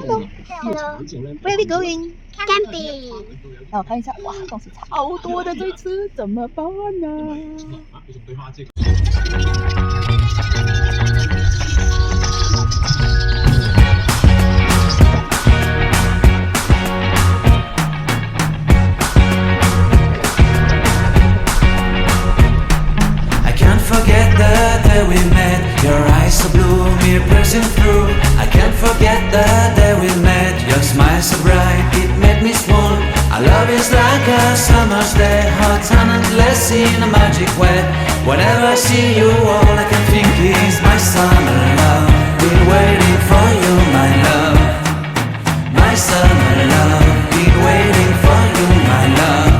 Hello，Where are we going? Camping。让我看一下，哇，东西超多的，这次怎么办呢？I can't forget the day we met. Your eyes so blue, me piercing through. I can't forget the day we met. Your smile so bright, it made me swoon. Our love is like a summer's day, hot and endless in a magic way. Whenever I see you, all I can think is my summer love. Been waiting for you, my love. My summer love. Been waiting for you, my love.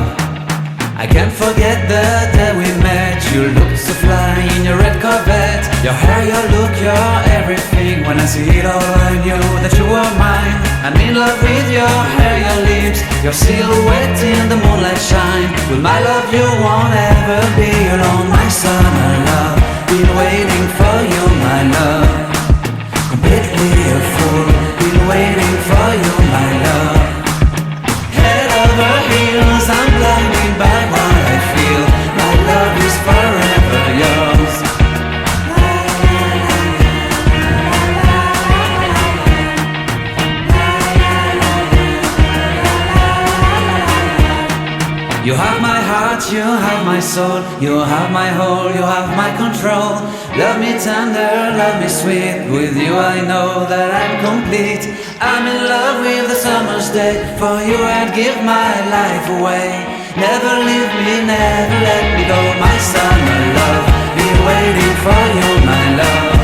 I can't forget the day we met. You looked so fly in your red Corvette. Your hair, your look, your everything. When I see it all, I knew that you were mine. I'm in love with your hair, your lips, your silhouette in the moonlight shine. With my love, you won't ever be alone. My summer love, been waiting for you, my love. Completely a fool, been waiting for you, my love. Head over heels, I'm blinded by what I feel. My love is forever yours. You have my heart, you have my soul. You have my whole, you have my control. Love me tender, love me sweet. With you I know that I'm complete. I'm in love with the summer's day. For you I'd give my life away. Never leave me, never let me go. My summer love, been waiting for you, my love.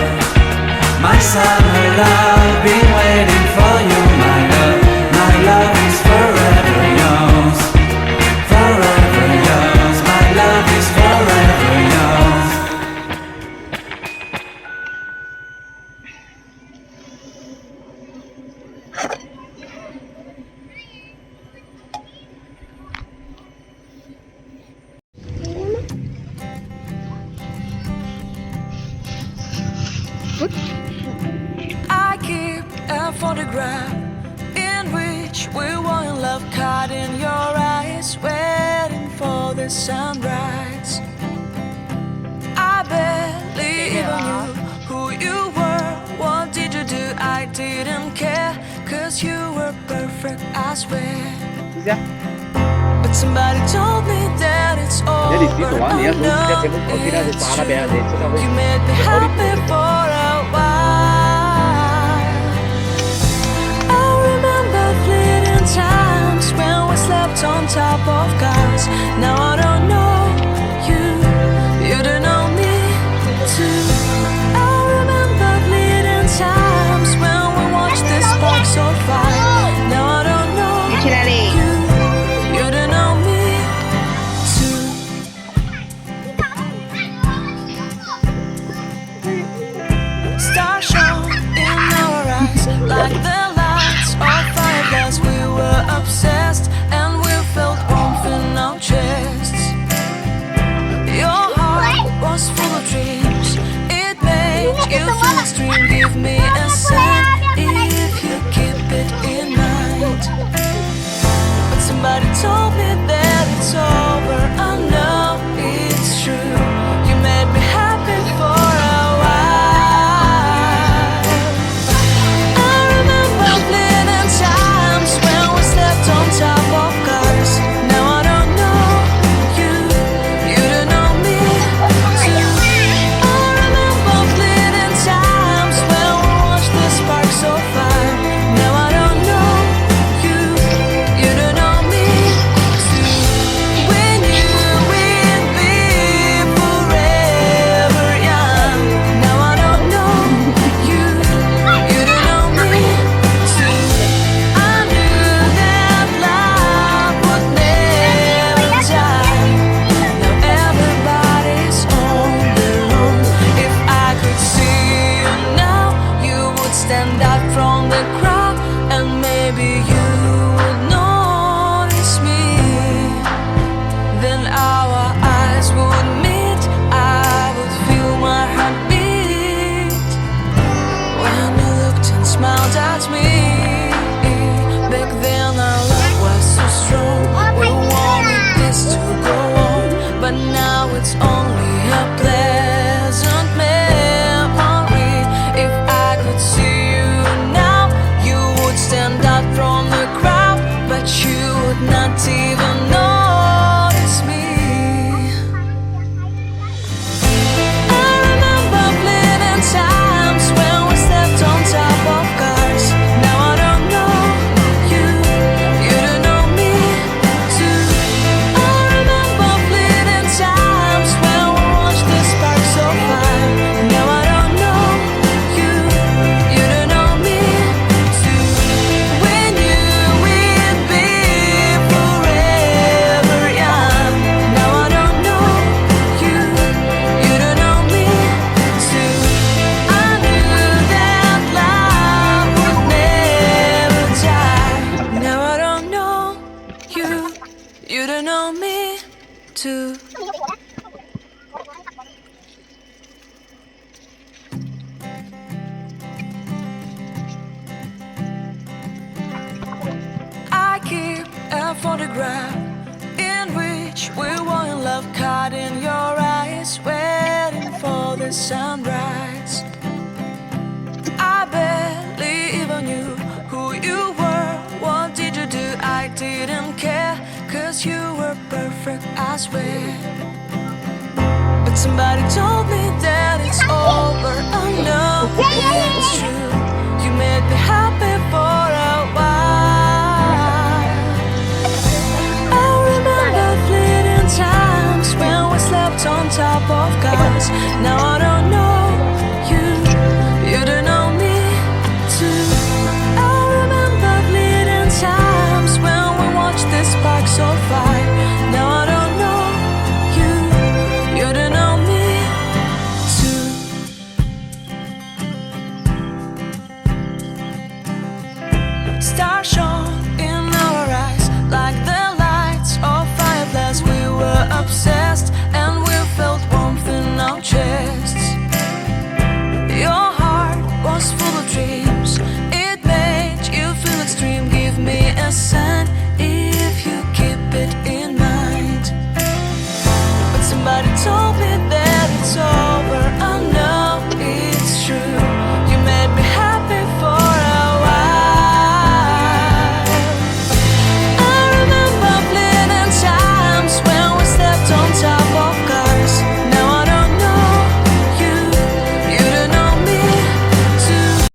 My summer love, been waiting for you, my love. My love is forever yours. Forever yours, my love is forever yours. I keep a photograph in which we were in love, caught in your eyes, waiting for the sunrise. I barely even knew who you were. What did you do? I didn't care, 'cause you were perfect, I swear. But somebody told me that it's over. Oh no, you made me happy for a while. I remember fleeting times when we slept on top of cars. Now I don't know you, you don't know me too. I remember fleeting times when we watched the sparks so fire. Now I don't know you, you don't know me too. photograph in which we were in love, caught in your eyes, waiting for the sunrise. I barely even knew who you were. What did you do? I didn't care, 'cause you were perfect, I swear. But somebody told me that it's all